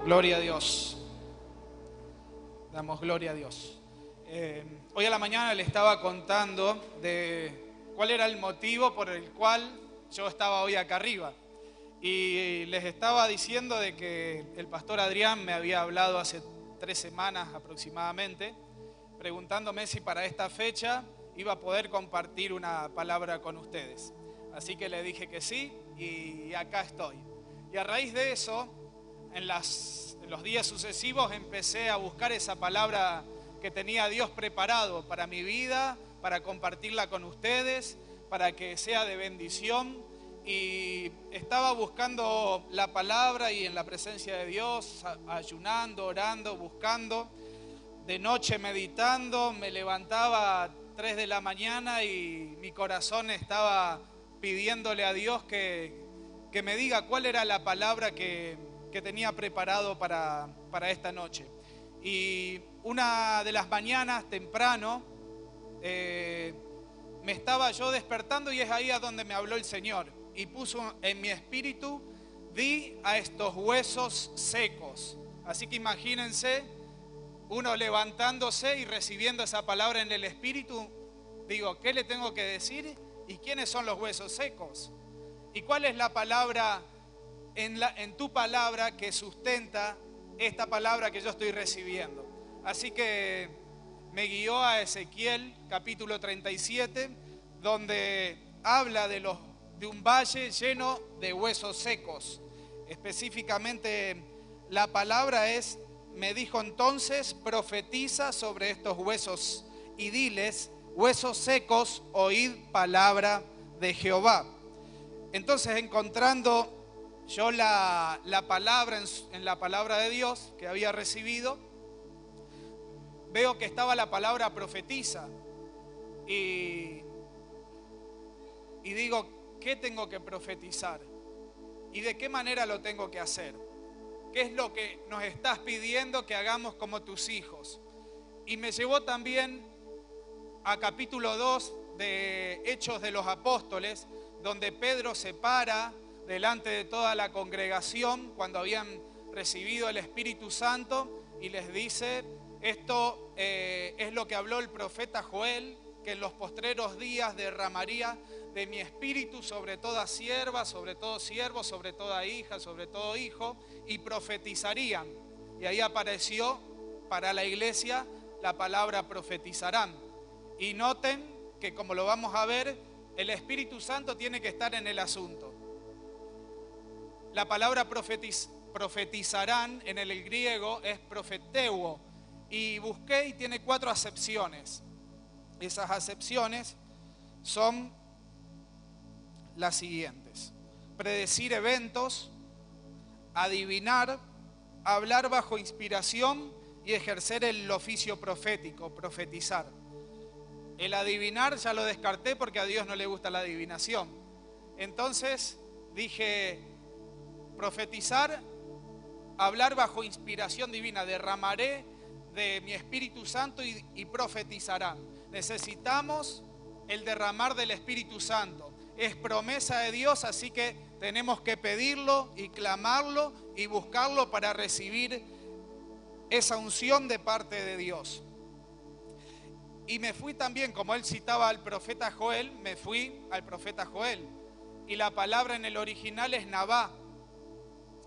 Gloria a Dios. Damos gloria a Dios. Hoy a la mañana le estaba contando de cuál era el motivo por el cual yo estaba hoy acá arriba. Y les estaba diciendo de que el pastor Adrián me había hablado hace 3 semanas aproximadamente, preguntándome si para esta fecha iba a poder compartir una palabra con ustedes. Así que le dije que sí y acá estoy. Y a raíz de eso, en los días sucesivos empecé a buscar esa palabra que tenía Dios preparado para mi vida, para compartirla con ustedes, para que sea de bendición. Y estaba buscando la palabra y en la presencia de Dios, ayunando, orando, buscando. De noche meditando, me levantaba a 3 de la mañana y mi corazón estaba pidiéndole a Dios que me diga cuál era la palabra que tenía preparado para esta noche. Y una de las mañanas temprano me estaba yo despertando y es ahí a donde me habló el Señor y puso en mi espíritu: di a estos huesos secos. Así que imagínense uno levantándose y recibiendo esa palabra en el espíritu. Digo, ¿qué le tengo que decir? ¿Y quiénes son los huesos secos? ¿Y cuál es la palabra en tu palabra que sustenta esta palabra que yo estoy recibiendo? Así que me guió a Ezequiel capítulo 37, donde habla de un valle lleno de huesos secos. Específicamente la palabra es: me dijo entonces, profetiza sobre estos huesos y diles: huesos secos, oíd palabra de Jehová. Entonces, encontrando yo la palabra en la palabra de Dios que había recibido, veo que estaba la palabra profetiza. Y digo, ¿qué tengo que profetizar? ¿Y de qué manera lo tengo que hacer? ¿Qué es lo que nos estás pidiendo que hagamos como tus hijos? Y me llevó también a capítulo 2 de Hechos de los Apóstoles, donde Pedro se para delante de toda la congregación cuando habían recibido el Espíritu Santo y les dice: esto es lo que habló el profeta Joel, que en los postreros días derramaría de mi espíritu sobre toda sierva, sobre todo siervo, sobre toda hija, sobre todo hijo, y profetizarían. Y ahí apareció para la iglesia la palabra profetizarán. Y noten que, como lo vamos a ver, el Espíritu Santo tiene que estar en el asunto. La palabra profetizarán en el griego es profeteuo, y busqué y tiene 4 acepciones. Esas acepciones son las siguientes: predecir eventos, adivinar, hablar bajo inspiración y ejercer el oficio profético, profetizar. El adivinar ya lo descarté porque a Dios no le gusta la adivinación. Entonces dije: profetizar, hablar bajo inspiración divina, derramaré de mi Espíritu Santo y profetizarán. Necesitamos el derramar del Espíritu Santo. Es promesa de Dios, así que tenemos que pedirlo y clamarlo y buscarlo para recibir esa unción de parte de Dios. Y me fui también, como él citaba al profeta Joel, me fui al profeta Joel. Y la palabra en el original es Nabá,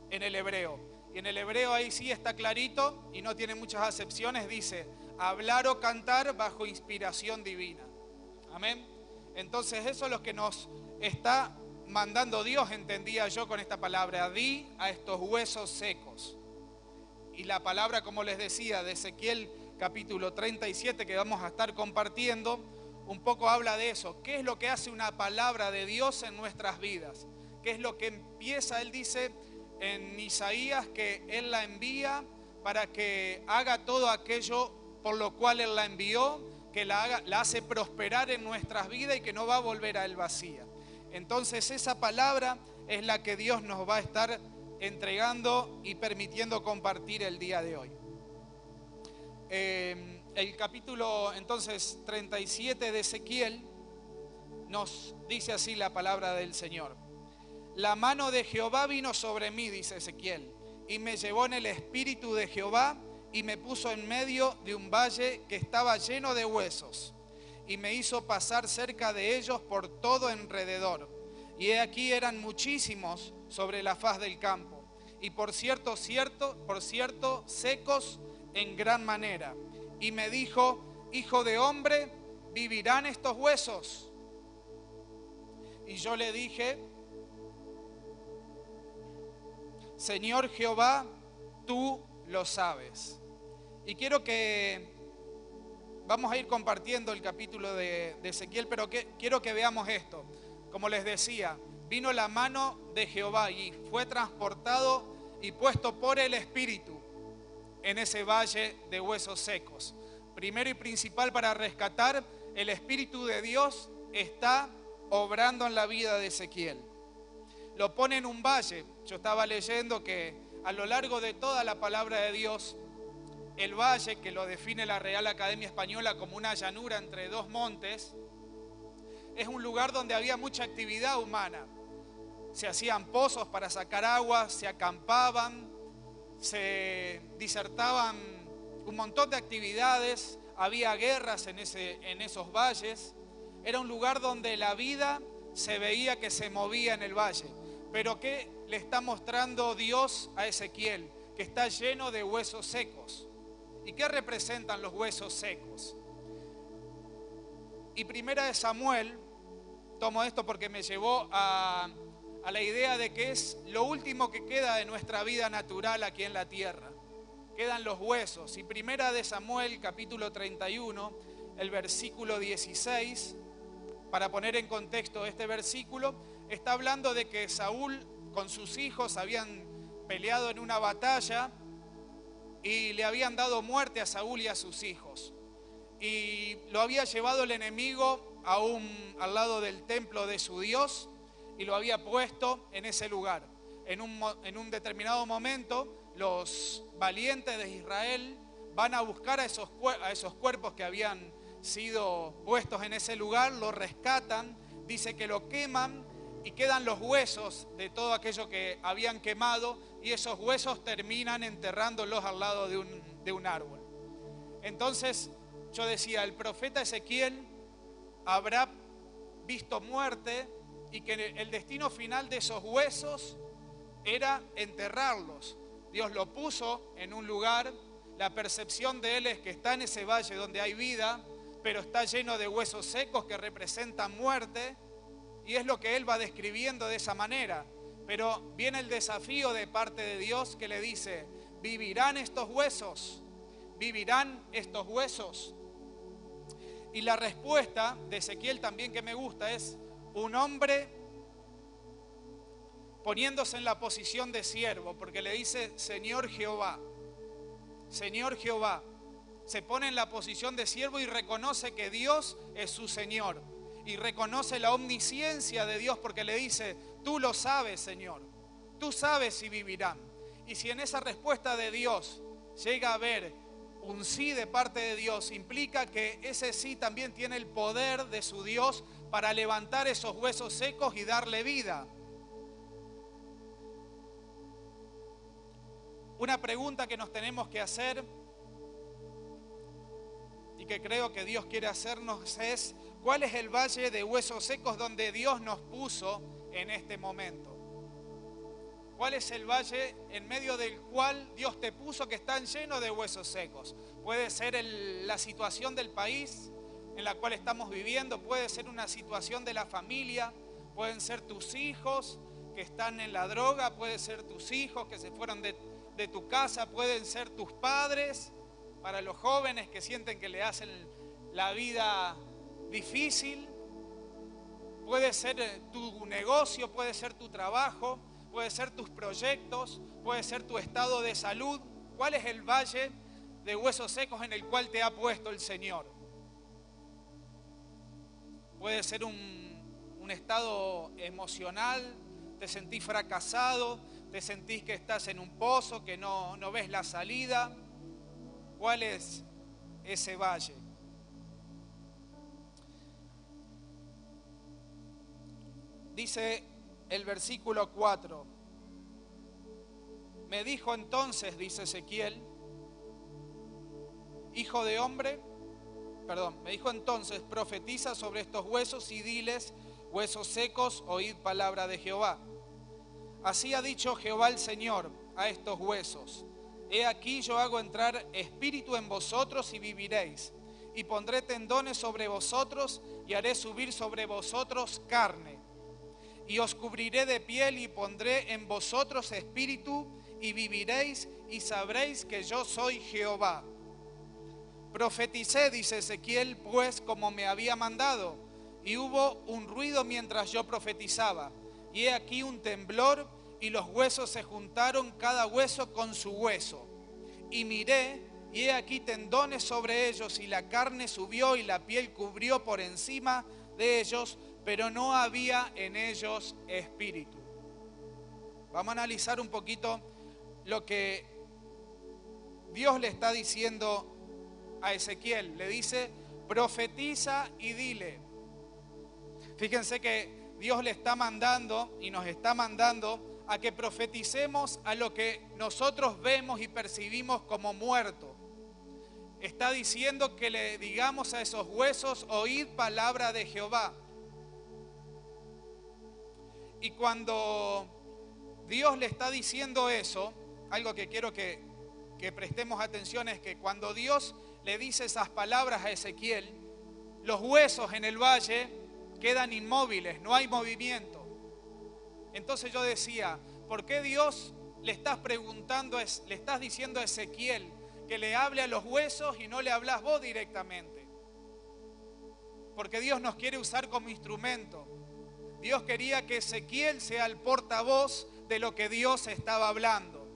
en el hebreo. Y en el hebreo ahí sí está clarito y no tiene muchas acepciones. Dice: hablar o cantar bajo inspiración divina. Amén. Entonces eso es lo que nos está mandando Dios, entendía yo con esta palabra: di a estos huesos secos. Y la palabra, como les decía, de Ezequiel capítulo 37, que vamos a estar compartiendo, un poco habla de eso. ¿Qué es lo que hace una palabra de Dios en nuestras vidas? ¿Qué es lo que empieza? Él dice en Isaías que Él la envía para que haga todo aquello por lo cual Él la envió, que la hace prosperar en nuestras vidas y que no va a volver a Él vacía. Entonces esa palabra es la que Dios nos va a estar entregando y permitiendo compartir el día de hoy. El capítulo entonces 37 de Ezequiel nos dice así la palabra del Señor: la mano de Jehová vino sobre mí, dice Ezequiel, y me llevó en el espíritu de Jehová y me puso en medio de un valle que estaba lleno de huesos y me hizo pasar cerca de ellos por todo alrededor. Y he aquí eran muchísimos sobre la faz del campo y por cierto, secos en gran manera. Y me dijo: hijo de hombre, ¿vivirán estos huesos? Y yo le dije: Señor Jehová, tú lo sabes. Y vamos a ir compartiendo el capítulo de Ezequiel, pero quiero que veamos esto. Como les decía, vino la mano de Jehová y fue transportado y puesto por el Espíritu en ese valle de huesos secos. Primero y principal, para rescatar, el Espíritu de Dios está obrando en la vida de Ezequiel. Lo pone en un valle. Yo estaba leyendo que a lo largo de toda la palabra de Dios, el valle, que lo define la Real Academia Española como una llanura entre dos montes, es un lugar donde había mucha actividad humana. Se hacían pozos para sacar agua, se acampaban, se disertaban un montón de actividades, había guerras en esos valles. Era un lugar donde la vida se veía que se movía en el valle. Pero ¿qué le está mostrando Dios a Ezequiel? Que está lleno de huesos secos. ¿Y qué representan los huesos secos? Y Primera de Samuel, tomo esto porque me llevó a la idea de que es lo último que queda de nuestra vida natural aquí en la tierra. Quedan los huesos. Y Primera de Samuel, capítulo 31, el versículo 16, para poner en contexto este versículo, está hablando de que Saúl con sus hijos habían peleado en una batalla y le habían dado muerte a Saúl y a sus hijos. Y lo había llevado el enemigo al lado del templo de su Dios y lo había puesto en ese lugar. En un determinado momento, los valientes de Israel van a buscar a esos cuerpos que habían sido puestos en ese lugar, lo rescatan, dice que lo queman y quedan los huesos de todo aquello que habían quemado y esos huesos terminan enterrándolos al lado de un árbol. Entonces yo decía, el profeta Ezequiel habrá visto muerte y que el destino final de esos huesos era enterrarlos. Dios lo puso en un lugar, la percepción de él es que está en ese valle donde hay vida, pero está lleno de huesos secos que representan muerte, y es lo que él va describiendo de esa manera. Pero viene el desafío de parte de Dios que le dice: ¿vivirán estos huesos? ¿Vivirán estos huesos? Y la respuesta de Ezequiel también, que me gusta, es un hombre poniéndose en la posición de siervo, porque le dice: Señor Jehová, Señor Jehová. Se pone en la posición de siervo y reconoce que Dios es su Señor. Y reconoce la omnisciencia de Dios porque le dice: tú lo sabes, Señor. Tú sabes si vivirán. Y si en esa respuesta de Dios llega a haber un sí de parte de Dios, implica que ese sí también tiene el poder de su Dios para levantar esos huesos secos y darle vida. Una pregunta que nos tenemos que hacer y que creo que Dios quiere hacernos es: ¿cuál es el valle de huesos secos donde Dios nos puso en este momento? ¿Cuál es el valle en medio del cual Dios te puso que están llenos de huesos secos? Puede ser la situación del país en la cual estamos viviendo, puede ser una situación de la familia, pueden ser tus hijos que están en la droga, pueden ser tus hijos que se fueron de tu casa, pueden ser tus padres, para los jóvenes que sienten que le hacen la vida difícil, puede ser tu negocio, puede ser tu trabajo, puede ser tus proyectos, puede ser tu estado de salud. ¿Cuál es el valle de huesos secos en el cual te ha puesto el Señor? Puede ser un estado emocional, te sentís fracasado, te sentís que estás en un pozo, que no ves la salida. ¿Cuál es ese valle? Dice el versículo 4: Me dijo entonces, dice Ezequiel, hijo de hombre, me dijo entonces, profetiza sobre estos huesos y diles, huesos secos, oíd palabra de Jehová. Así ha dicho Jehová el Señor a estos huesos. He aquí yo hago entrar espíritu en vosotros y viviréis. Y pondré tendones sobre vosotros y haré subir sobre vosotros carne. Y os cubriré de piel y pondré en vosotros espíritu y viviréis y sabréis que yo soy Jehová. Profeticé, dice Ezequiel, pues como me había mandado. Y hubo un ruido mientras yo profetizaba. Y he aquí un temblor y los huesos se juntaron cada hueso con su hueso. Y miré y he aquí tendones sobre ellos y la carne subió y la piel cubrió por encima de ellos, pero no había en ellos espíritu. Vamos a analizar un poquito lo que Dios le está diciendo a Ezequiel. Le dice, profetiza y dile. Fíjense que Dios le está mandando y nos está mandando a que profeticemos a lo que nosotros vemos y percibimos como muerto. Está diciendo que le digamos a esos huesos, oíd palabra de Jehová. Y cuando Dios le está diciendo eso, algo que quiero que prestemos atención es que cuando Dios le dice esas palabras a Ezequiel, los huesos en el valle quedan inmóviles, no hay movimiento. Entonces yo decía, ¿por qué Dios le estás diciendo a Ezequiel que le hable a los huesos y no le hablas vos directamente? Porque Dios nos quiere usar como instrumento. Dios quería que Ezequiel sea el portavoz de lo que Dios estaba hablando.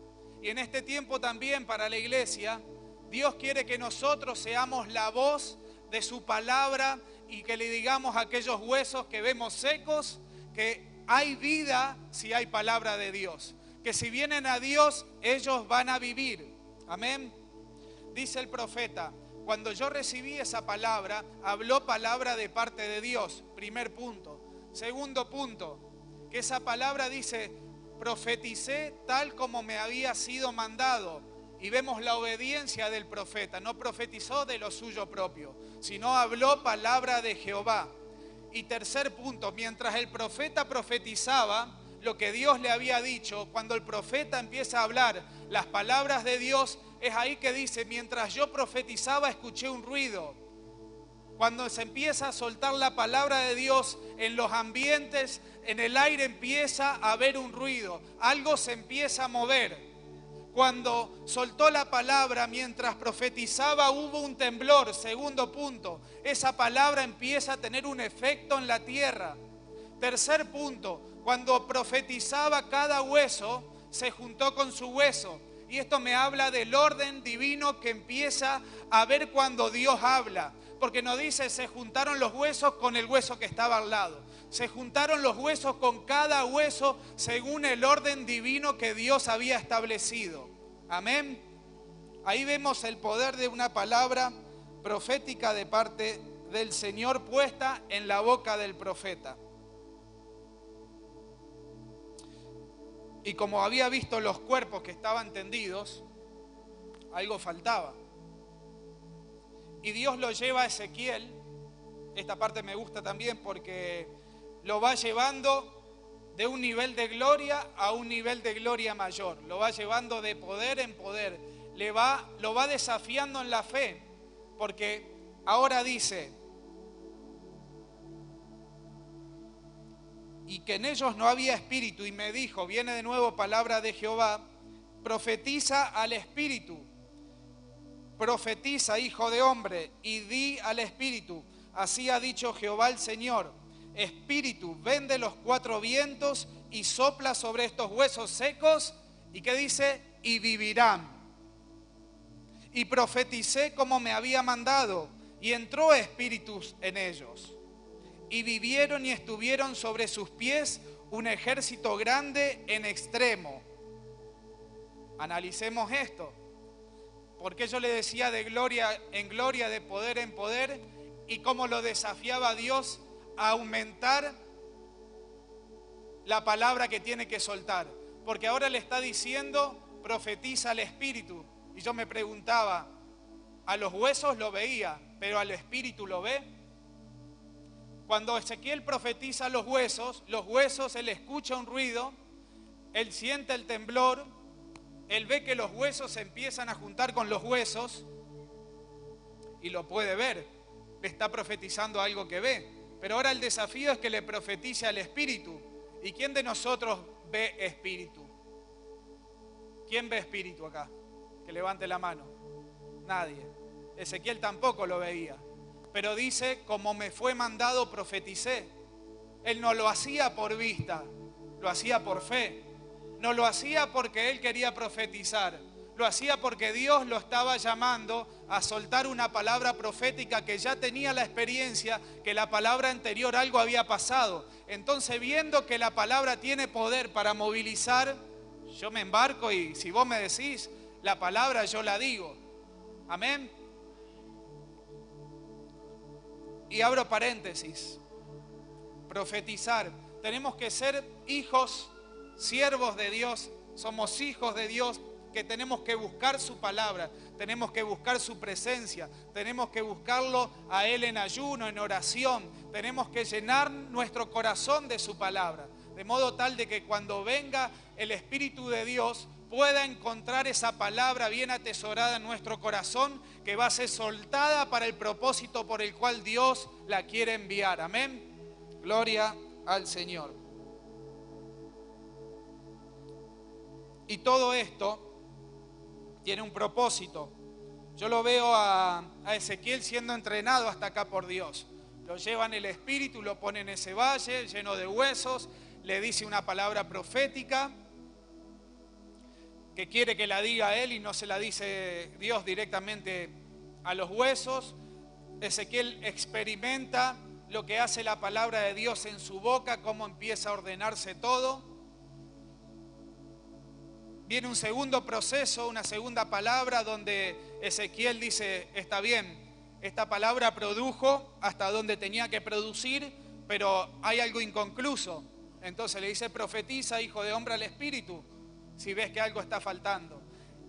Y en este tiempo también para la iglesia, Dios quiere que nosotros seamos la voz de su palabra y que le digamos a aquellos huesos que vemos secos que hay vida si hay palabra de Dios. Que si vienen a Dios, ellos van a vivir. Amén. Dice el profeta, cuando yo recibí esa palabra, habló palabra de parte de Dios. Primer punto. Segundo punto, que esa palabra dice, profeticé tal como me había sido mandado. Y vemos la obediencia del profeta. No profetizó de lo suyo propio, sino habló palabra de Jehová. Y tercer punto, mientras el profeta profetizaba lo que Dios le había dicho, cuando el profeta empieza a hablar las palabras de Dios, es ahí que dice, mientras yo profetizaba escuché un ruido. Cuando se empieza a soltar la palabra de Dios en los ambientes, en el aire empieza a haber un ruido, algo se empieza a mover. Cuando soltó la palabra mientras profetizaba hubo un temblor. Segundo punto, esa palabra empieza a tener un efecto en la tierra. Tercer punto, cuando profetizaba cada hueso se juntó con su hueso. Y esto me habla del orden divino que empieza a ver cuando Dios habla. Porque no dice se juntaron los huesos con el hueso que estaba al lado. Se juntaron los huesos con cada hueso según el orden divino que Dios había establecido. Amén. Ahí vemos el poder de una palabra profética de parte del Señor puesta en la boca del profeta. Y como había visto los cuerpos que estaban tendidos, algo faltaba. Y Dios lo lleva a Ezequiel. Esta parte me gusta también porque lo va llevando de un nivel de gloria a un nivel de gloria mayor. Lo va llevando de poder en poder. Lo va desafiando en la fe. Porque ahora dice, y que en ellos no había espíritu. Y me dijo, viene de nuevo palabra de Jehová, profetiza al espíritu. Profetiza, hijo de hombre, y di al espíritu, así ha dicho Jehová el Señor, espíritu, ven de los cuatro vientos y sopla sobre estos huesos secos, y ¿qué dice? Y vivirán. Y profeticé como me había mandado, y entró espíritus en ellos. Y vivieron y estuvieron sobre sus pies un ejército grande en extremo. Analicemos esto. Porque yo le decía de gloria en gloria, de poder en poder, y cómo lo desafiaba Dios a aumentar la palabra que tiene que soltar. Porque ahora le está diciendo profetiza al espíritu. Y yo me preguntaba, a los huesos lo veía, pero al espíritu lo ve. Cuando Ezequiel profetiza a los huesos, él escucha un ruido, él siente el temblor, él ve que los huesos se empiezan a juntar con los huesos y lo puede ver. Le está profetizando algo que ve. Pero ahora el desafío es que le profetice al espíritu. ¿Y quién de nosotros ve espíritu? ¿Quién ve espíritu acá? Que levante la mano. Nadie. Ezequiel tampoco lo veía. Pero dice, como me fue mandado, profeticé. Él no lo hacía por vista, lo hacía por fe. No lo hacía porque él quería profetizar. Lo hacía porque Dios lo estaba llamando a soltar una palabra profética que ya tenía la experiencia, que la palabra anterior algo había pasado. Entonces, viendo que la palabra tiene poder para movilizar, yo me embarco y si vos me decís la palabra, yo la digo. Amén. Y abro paréntesis. Profetizar. Tenemos que ser hijos, siervos de Dios. Somos hijos de Dios que tenemos que buscar su palabra. Tenemos que buscar su presencia. Tenemos que buscarlo a Él en ayuno, en oración. Tenemos que llenar nuestro corazón de su palabra. De modo tal de que cuando venga el Espíritu de Dios pueda encontrar esa palabra bien atesorada en nuestro corazón, que va a ser soltada para el propósito por el cual Dios la quiere enviar. Amén. Gloria al Señor. Y todo esto tiene un propósito. Yo lo veo a Ezequiel siendo entrenado hasta acá por Dios. Lo llevan el Espíritu, lo pone en ese valle lleno de huesos, le dice una palabra profética que quiere que la diga él y no se la dice Dios directamente a los huesos. Ezequiel experimenta lo que hace la palabra de Dios en su boca, cómo empieza a ordenarse todo. Viene un segundo proceso, una segunda palabra donde Ezequiel dice, está bien, esta palabra produjo hasta donde tenía que producir, pero hay algo inconcluso. Entonces le dice, profetiza, hijo de hombre, al Espíritu, si ves que algo está faltando.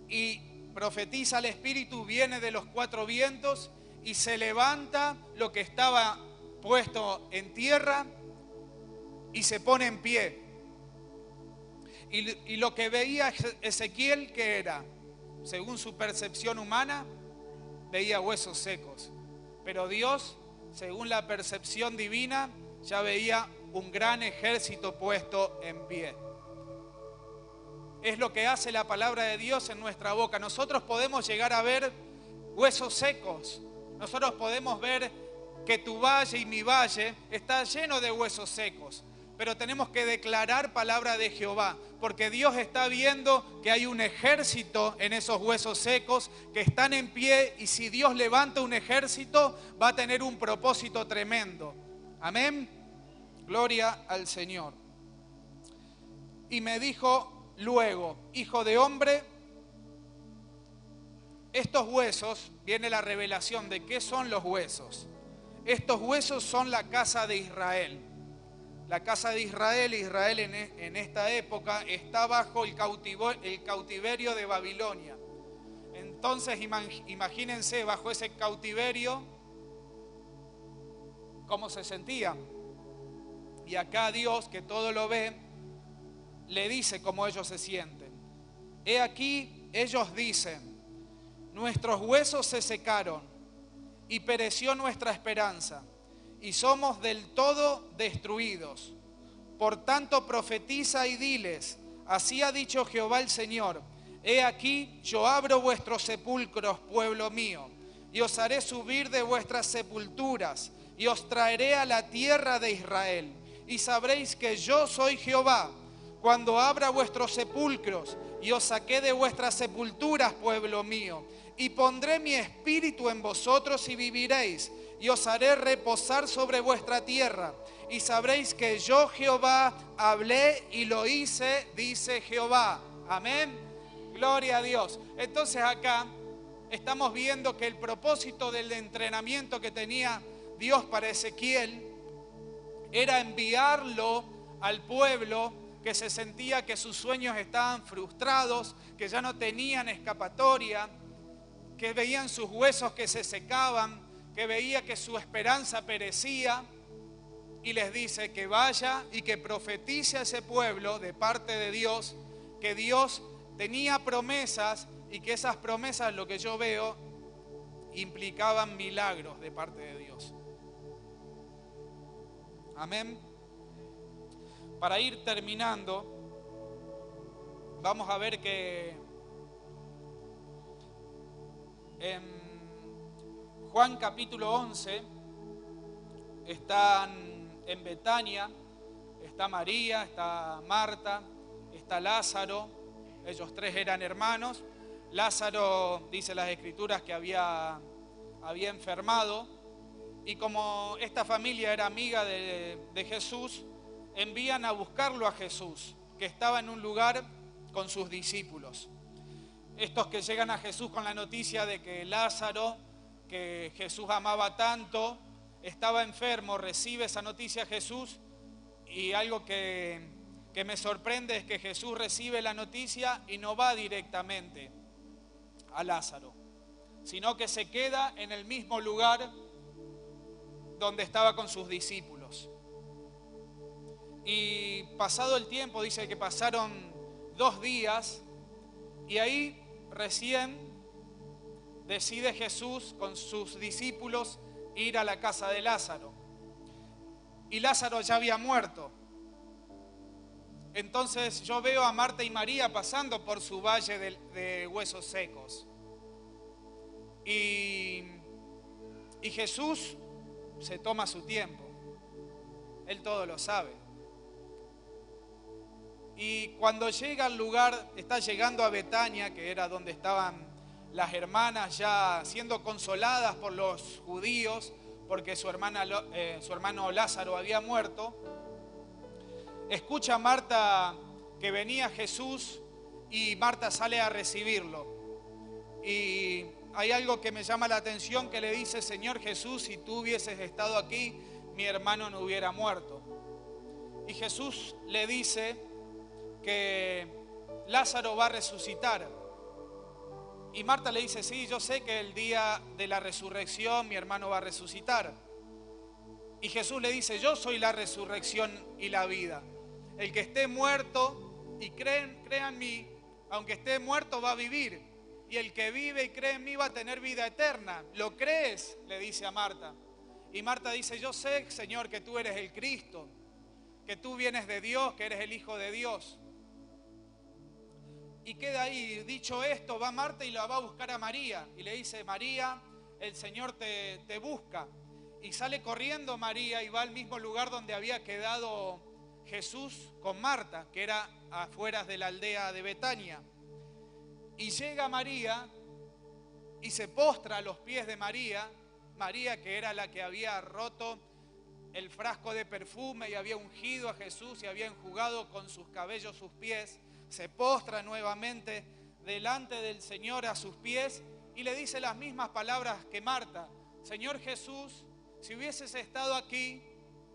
Y profetiza al Espíritu, viene de los cuatro vientos y se levanta lo que estaba puesto en tierra y se pone en pie. Y lo que veía Ezequiel, ¿qué era? Según su percepción humana, veía huesos secos. Pero Dios, según la percepción divina, ya veía un gran ejército puesto en pie. Es lo que hace la palabra de Dios en nuestra boca. Nosotros podemos llegar a ver huesos secos. Nosotros podemos ver que tu valle y mi valle está lleno de huesos secos. Pero tenemos que declarar palabra de Jehová, porque Dios está viendo que hay un ejército en esos huesos secos que están en pie, y si Dios levanta un ejército va a tener un propósito tremendo. Amén. Gloria al Señor. Y me dijo luego, hijo de hombre, estos huesos, viene la revelación de qué son los huesos. Estos huesos son la casa de Israel. La casa de Israel, en esta época está bajo el cautiverio de Babilonia. Entonces imagínense bajo ese cautiverio cómo se sentían. Y acá Dios, que todo lo ve, le dice cómo ellos se sienten. He aquí, ellos dicen, nuestros huesos se secaron y pereció nuestra esperanza, y somos del todo destruidos. Por tanto, profetiza y diles, así ha dicho Jehová el Señor, he aquí, yo abro vuestros sepulcros, pueblo mío, y os haré subir de vuestras sepulturas, y os traeré a la tierra de Israel, y sabréis que yo soy Jehová, cuando abra vuestros sepulcros, y os saqué de vuestras sepulturas, pueblo mío, y pondré mi espíritu en vosotros y viviréis, y os haré reposar sobre vuestra tierra, y sabréis que yo Jehová hablé y lo hice, dice Jehová. Amén. Gloria a Dios. Entonces acá estamos viendo que el propósito del entrenamiento que tenía Dios para Ezequiel era enviarlo al pueblo que se sentía que sus sueños estaban frustrados, que ya no tenían escapatoria, que veían sus huesos que se secaban, que veía que su esperanza perecía, y les dice que vaya y que profetice a ese pueblo de parte de Dios, que Dios tenía promesas y que esas promesas, lo que yo veo, implicaban milagros de parte de Dios. Amén. Para ir terminando, vamos a ver que en Juan capítulo 11 están en Betania, está María, está Marta, está Lázaro. Ellos tres eran hermanos. Lázaro, dice las Escrituras, que había enfermado, y como esta familia era amiga de Jesús, envían a buscarlo a Jesús, que estaba en un lugar con sus discípulos. Estos que llegan a Jesús con la noticia de que Lázaro, que Jesús amaba tanto, estaba enfermo, recibe esa noticia Jesús, y algo que me sorprende es que Jesús recibe la noticia y no va directamente a Lázaro, sino que se queda en el mismo lugar donde estaba con sus discípulos. Y pasado el tiempo, dice que pasaron 2 días, y ahí recién decide Jesús con sus discípulos ir a la casa de Lázaro. Y Lázaro ya había muerto. Entonces yo veo a Marta y María pasando por su valle de huesos secos. Y Jesús se toma su tiempo. Él todo lo sabe. Y cuando llega al lugar, está llegando a Betania, que era donde estaban las hermanas ya siendo consoladas por los judíos, porque su hermano Lázaro había muerto. Escucha a Marta que venía Jesús y Marta sale a recibirlo. Y hay algo que me llama la atención, que le dice: Señor Jesús, si tú hubieses estado aquí, mi hermano no hubiera muerto. Y Jesús le dice que Lázaro va a resucitar. Y Marta le dice: sí, yo sé que el día de la resurrección mi hermano va a resucitar. Y Jesús le dice: yo soy la resurrección y la vida. El que esté muerto y crea en mí, aunque esté muerto va a vivir. Y el que vive y cree en mí va a tener vida eterna. ¿Lo crees?, le dice a Marta. Y Marta dice: yo sé, Señor, que tú eres el Cristo, que tú vienes de Dios, que eres el Hijo de Dios. Y queda ahí. Dicho esto, va Marta y la va a buscar a María. Y le dice: María, el Señor te busca. Y sale corriendo María y va al mismo lugar donde había quedado Jesús con Marta, que era afuera de la aldea de Betania. Y llega María y se postra a los pies de María. María, que era la que había roto el frasco de perfume y había ungido a Jesús y había enjugado con sus cabellos sus pies, se postra nuevamente delante del Señor a sus pies y le dice las mismas palabras que Marta: Señor Jesús, si hubieses estado aquí,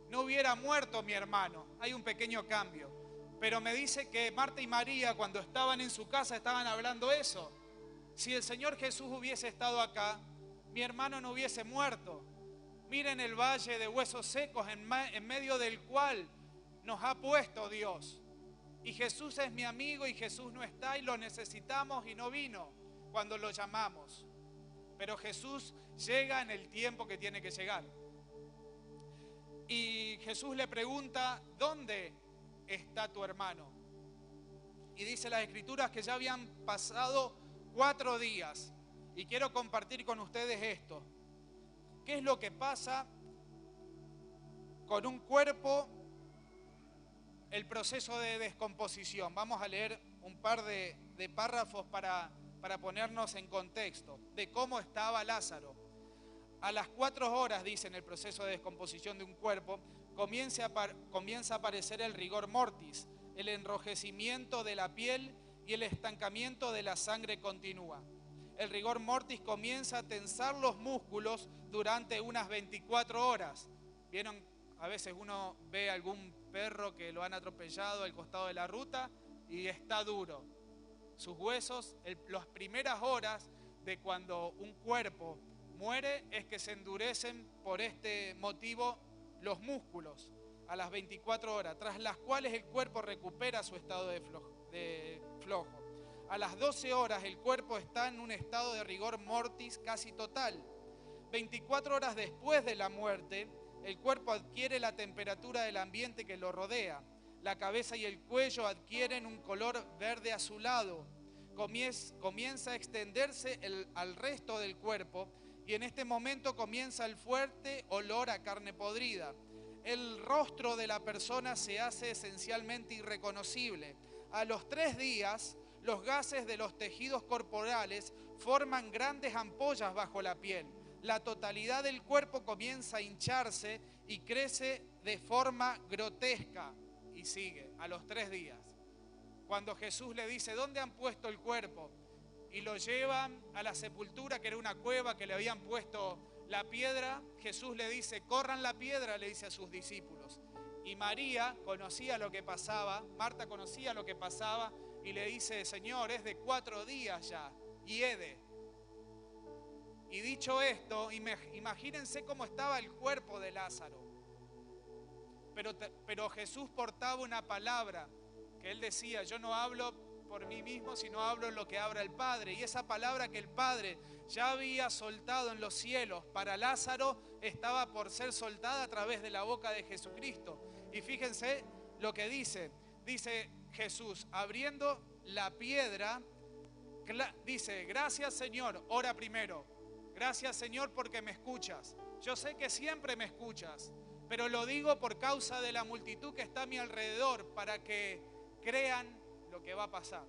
no hubiera muerto mi hermano. Hay un pequeño cambio, pero me dice que Marta y María, cuando estaban en su casa, estaban hablando eso. Si el Señor Jesús hubiese estado acá, mi hermano no hubiese muerto. Miren el valle de huesos secos en medio del cual nos ha puesto Dios. Y Jesús es mi amigo y Jesús no está y lo necesitamos y no vino cuando lo llamamos. Pero Jesús llega en el tiempo que tiene que llegar. Y Jesús le pregunta: ¿dónde está tu hermano? Y dice las Escrituras que ya habían pasado 4 días. Y quiero compartir con ustedes esto. ¿Qué es lo que pasa con un cuerpo? El proceso de descomposición. Vamos a leer un par de párrafos para ponernos en contexto de cómo estaba Lázaro. A las 4 horas, dice, en el proceso de descomposición de un cuerpo, comienza a aparecer el rigor mortis, el enrojecimiento de la piel y el estancamiento de la sangre continúa. El rigor mortis comienza a tensar los músculos durante unas 24 horas. ¿Vieron? A veces uno ve algún perro que lo han atropellado al costado de la ruta y está duro. Sus huesos, las primeras horas de cuando un cuerpo muere es que se endurecen por este motivo los músculos a las 24 horas, tras las cuales el cuerpo recupera su estado de flojo. A las 12 horas el cuerpo está en un estado de rigor mortis casi total. 24 horas después de la muerte, el cuerpo adquiere la temperatura del ambiente que lo rodea. La cabeza y el cuello adquieren un color verde azulado. Comienza a extenderse al resto del cuerpo y en este momento comienza el fuerte olor a carne podrida. El rostro de la persona se hace esencialmente irreconocible. A los 3 días, los gases de los tejidos corporales forman grandes ampollas bajo la piel. La totalidad del cuerpo comienza a hincharse y crece de forma grotesca. Y sigue, a los 3 días. Cuando Jesús le dice, ¿dónde han puesto el cuerpo? Y lo llevan a la sepultura, que era una cueva que le habían puesto la piedra. Jesús le dice, corran la piedra, le dice a sus discípulos. Y María conocía lo que pasaba, Marta conocía lo que pasaba, y le dice, Señor, es de 4 días ya, hiede. Y dicho esto, imagínense cómo estaba el cuerpo de Lázaro. Pero Jesús portaba una palabra que él decía, yo no hablo por mí mismo, sino hablo lo que habla el Padre. Y esa palabra que el Padre ya había soltado en los cielos para Lázaro estaba por ser soltada a través de la boca de Jesucristo. Y fíjense lo que dice Jesús, abriendo la piedra, dice, gracias Señor, ora primero. Gracias Señor porque me escuchas. Yo sé que siempre me escuchas, pero lo digo por causa de la multitud que está a mi alrededor, para que crean lo que va a pasar.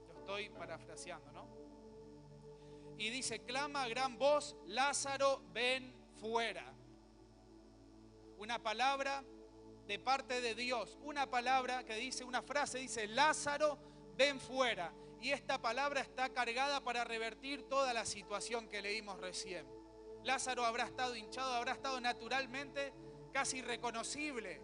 Lo estoy parafraseando, ¿no? Y dice, clama a gran voz, Lázaro, ven fuera. Una palabra de parte de Dios, una palabra que dice, una frase dice, Lázaro, ven fuera. Y esta palabra está cargada para revertir toda la situación que leímos recién. Lázaro habrá estado hinchado, habrá estado naturalmente casi irreconocible.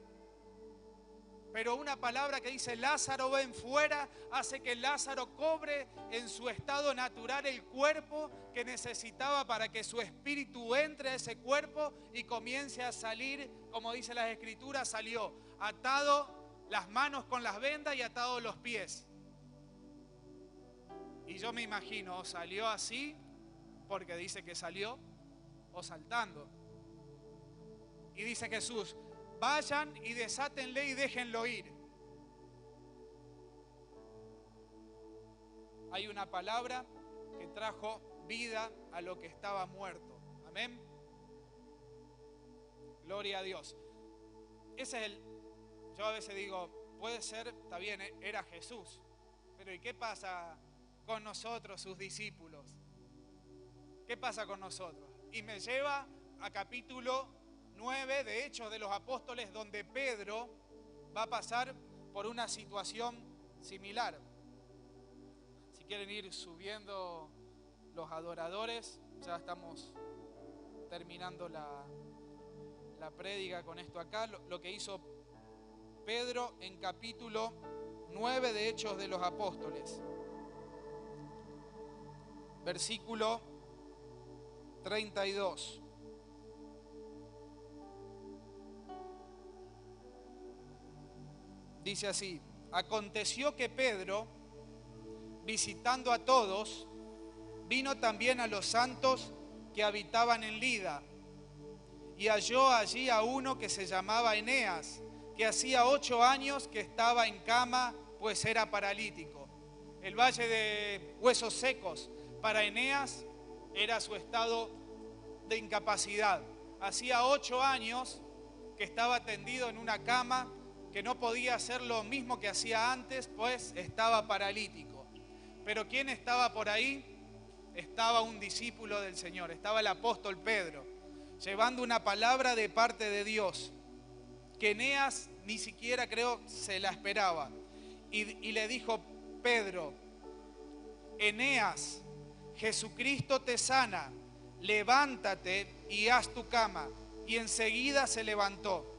Pero una palabra que dice Lázaro ven fuera hace que Lázaro cobre en su estado natural el cuerpo que necesitaba para que su espíritu entre a ese cuerpo y comience a salir, como dice las Escrituras, salió atado las manos con las vendas y atado los pies. Y yo me imagino, o salió así, porque dice que salió, o saltando. Y dice Jesús, vayan y desátenle y déjenlo ir. Hay una palabra que trajo vida a lo que estaba muerto. Amén. Gloria a Dios. Yo a veces digo, puede ser, está bien, era Jesús. Pero ¿y qué pasa con nosotros, sus discípulos? ¿Qué pasa con nosotros? Y me lleva a capítulo 9 de Hechos de los Apóstoles, donde Pedro va a pasar por una situación similar. Si quieren ir subiendo los adoradores, ya estamos terminando la prédica con esto acá. Lo que hizo Pedro en capítulo 9 de Hechos de los Apóstoles. Versículo 32. Dice así, aconteció que Pedro, visitando a todos, vino también a los santos que habitaban en Lida, y halló allí a uno que se llamaba Eneas, que hacía 8 años que estaba en cama, pues era paralítico. El valle de huesos secos, para Eneas era su estado de incapacidad. Hacía 8 años que estaba tendido en una cama, que no podía hacer lo mismo que hacía antes, pues estaba paralítico. Pero ¿quién estaba por ahí? Estaba un discípulo del Señor, estaba el apóstol Pedro, llevando una palabra de parte de Dios, que Eneas ni siquiera creo se la esperaba. Y le dijo Pedro, Eneas, Jesucristo te sana, levántate y haz tu cama. Y enseguida se levantó.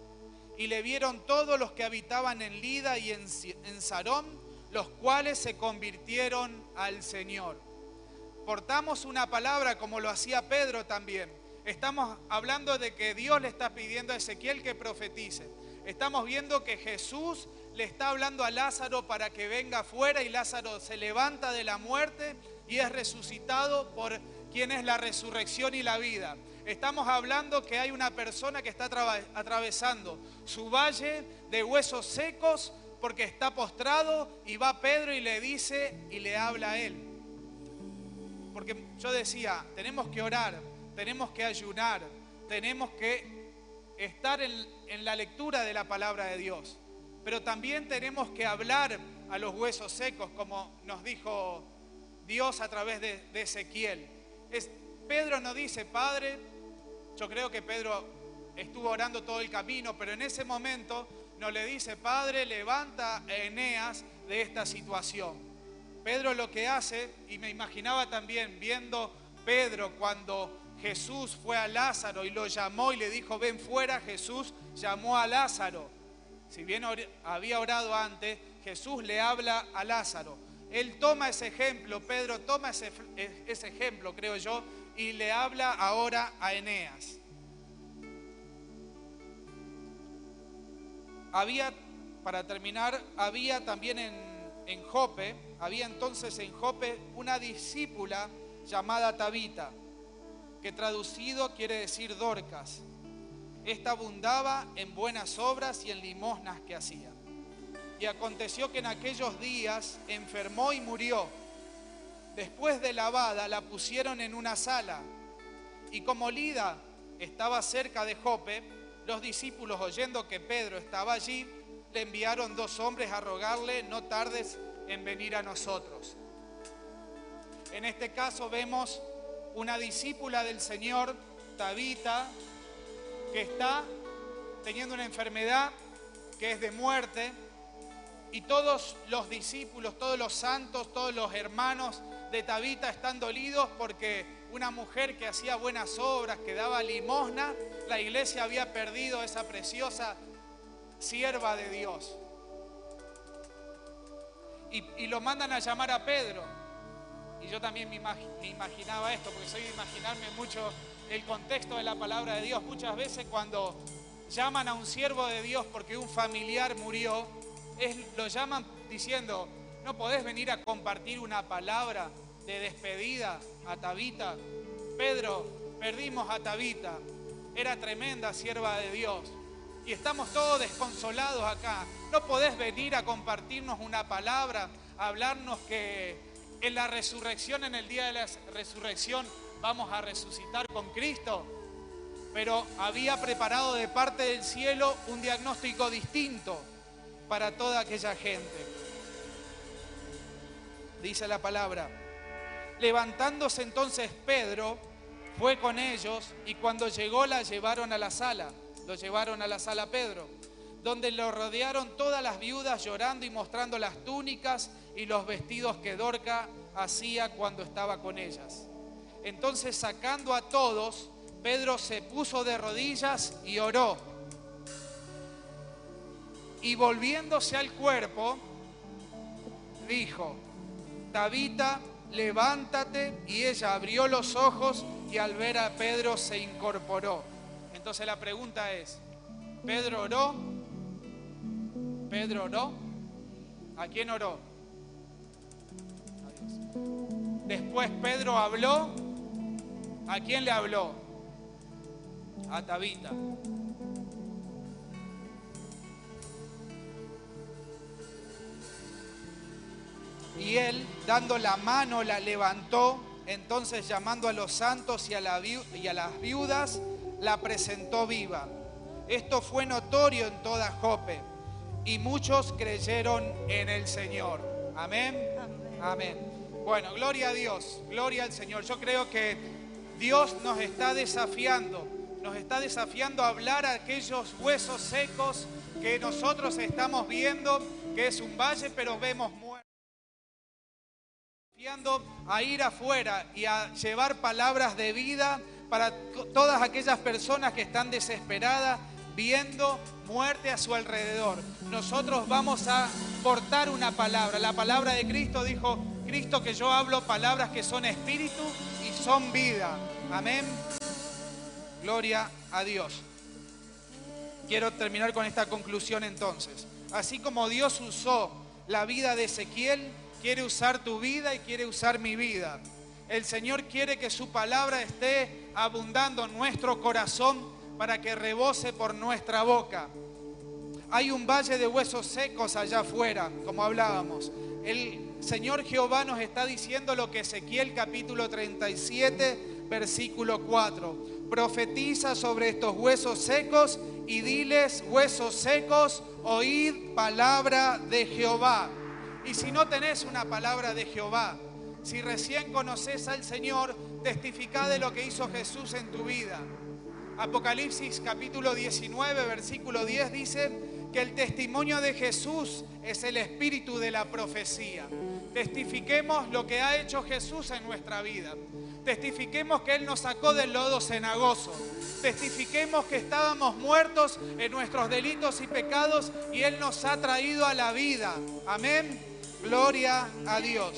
y le vieron todos los que habitaban en Lida y en Sarón, los cuales se convirtieron al Señor. Portamos una palabra como lo hacía Pedro también. Estamos hablando de que Dios le está pidiendo a Ezequiel que profetice. Estamos viendo que Jesús le está hablando a Lázaro para que venga afuera y Lázaro se levanta de la muerte y es resucitado por quien es la resurrección y la vida. Estamos hablando que hay una persona que está atravesando su valle de huesos secos porque está postrado y va Pedro y le dice y le habla a él. Porque yo decía, tenemos que orar, tenemos que ayunar, tenemos que estar en la lectura de la palabra de Dios. Pero también tenemos que hablar a los huesos secos, como nos dijo Dios a través de Ezequiel. Pedro no dice, Padre, yo creo que Pedro estuvo orando todo el camino, pero en ese momento no le dice, Padre, levanta a Eneas de esta situación. Pedro lo que hace, y me imaginaba también viendo Pedro cuando Jesús fue a Lázaro y lo llamó y le dijo, ven fuera, Jesús llamó a Lázaro. Si bien había orado antes, Jesús le habla a Lázaro. Él toma ese ejemplo, Pedro toma ese ejemplo, creo yo, y le habla ahora a Eneas. Para terminar, había también en Jope, había entonces en Jope una discípula llamada Tabita, que traducido quiere decir Dorcas. Esta abundaba en buenas obras y en limosnas que hacía. Y aconteció que en aquellos días enfermó y murió. Después de lavada la pusieron en una sala. Y como Lida estaba cerca de Jope, los discípulos, oyendo que Pedro estaba allí, le enviaron 2 hombres a rogarle, no tardes en venir a nosotros. En este caso vemos una discípula del Señor, Tabita, que está teniendo una enfermedad que es de muerte, y todos los discípulos, todos los santos, todos los hermanos de Tabita están dolidos porque una mujer que hacía buenas obras, que daba limosna, la iglesia había perdido esa preciosa sierva de Dios. Y lo mandan a llamar a Pedro. Y yo también me imaginaba esto, porque soy de imaginarme mucho el contexto de la palabra de Dios. Muchas veces cuando llaman a un siervo de Dios porque un familiar murió, lo llaman diciendo, ¿no podés venir a compartir una palabra de despedida a Tabita? Pedro, perdimos a Tabita, era tremenda sierva de Dios y estamos todos desconsolados acá. ¿No podés venir a compartirnos una palabra, a hablarnos que en la resurrección, en el día de la resurrección, vamos a resucitar con Cristo? Pero había preparado de parte del cielo un diagnóstico distinto para toda aquella gente. Dice la palabra, levantándose entonces Pedro, fue con ellos y cuando llegó lo llevaron a la sala Pedro, donde lo rodearon todas las viudas llorando y mostrando las túnicas y los vestidos que Dorca hacía cuando estaba con ellas. Entonces, sacando a todos, Pedro se puso de rodillas y oró. Y volviéndose al cuerpo, dijo, Tabita, levántate. Y ella abrió los ojos y al ver a Pedro se incorporó. Entonces la pregunta es, ¿Pedro oró? ¿Pedro oró? ¿A quién oró? A Dios. Después Pedro habló. ¿A quién le habló? A Tabita. Y él, dando la mano, la levantó. Entonces, llamando a los santos y a las viudas, la presentó viva. Esto fue notorio en toda Jope, y muchos creyeron en el Señor. Amén. Amén. Amén. Bueno, gloria a Dios, gloria al Señor. Yo creo que Dios nos está desafiando a hablar a aquellos huesos secos que nosotros estamos viendo, que es un valle, pero vemos muertos. A ir afuera y a llevar palabras de vida para todas aquellas personas que están desesperadas, viendo muerte a su alrededor. Nosotros vamos a portar una palabra. La palabra de Cristo dijo, Cristo, que yo hablo palabras que son espíritu y son vida. Amén. Gloria a Dios. Quiero terminar con esta conclusión entonces. Así como Dios usó la vida de Ezequiel, quiere usar tu vida y quiere usar mi vida. El Señor quiere que su palabra esté abundando en nuestro corazón para que rebose por nuestra boca. Hay un valle de huesos secos allá afuera, como hablábamos. El Señor Jehová nos está diciendo lo que Ezequiel capítulo 37, versículo 4. Profetiza sobre estos huesos secos y diles, huesos secos, oíd palabra de Jehová. Y si no tenés una palabra de Jehová, si recién conoces al Señor, testificá de lo que hizo Jesús en tu vida. Apocalipsis capítulo 19, versículo 10 dice que el testimonio de Jesús es el espíritu de la profecía. Testifiquemos lo que ha hecho Jesús en nuestra vida. Testifiquemos que Él nos sacó del lodo cenagoso. Testifiquemos que estábamos muertos en nuestros delitos y pecados y Él nos ha traído a la vida. Amén. Gloria a Dios.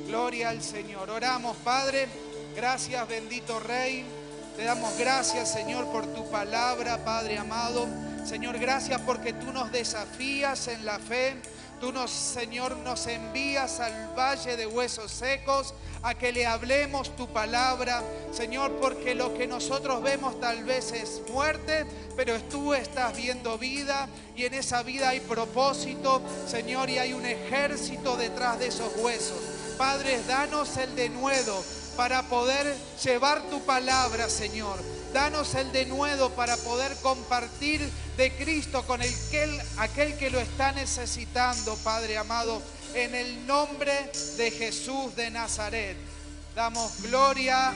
Gloria al Señor. Oramos, Padre. Gracias, bendito Rey. Te damos gracias, Señor, por tu palabra, Padre amado. Señor, gracias porque tú nos desafías en la fe. Tú Señor, nos envías al valle de huesos secos a que le hablemos tu palabra, Señor, porque lo que nosotros vemos tal vez es muerte, pero tú estás viendo vida y en esa vida hay propósito, Señor, y hay un ejército detrás de esos huesos. Padre, danos el denuedo para poder llevar tu palabra, Señor. Danos el denuedo para poder compartir de Cristo con aquel que lo está necesitando, Padre amado, en el nombre de Jesús de Nazaret. Damos gloria a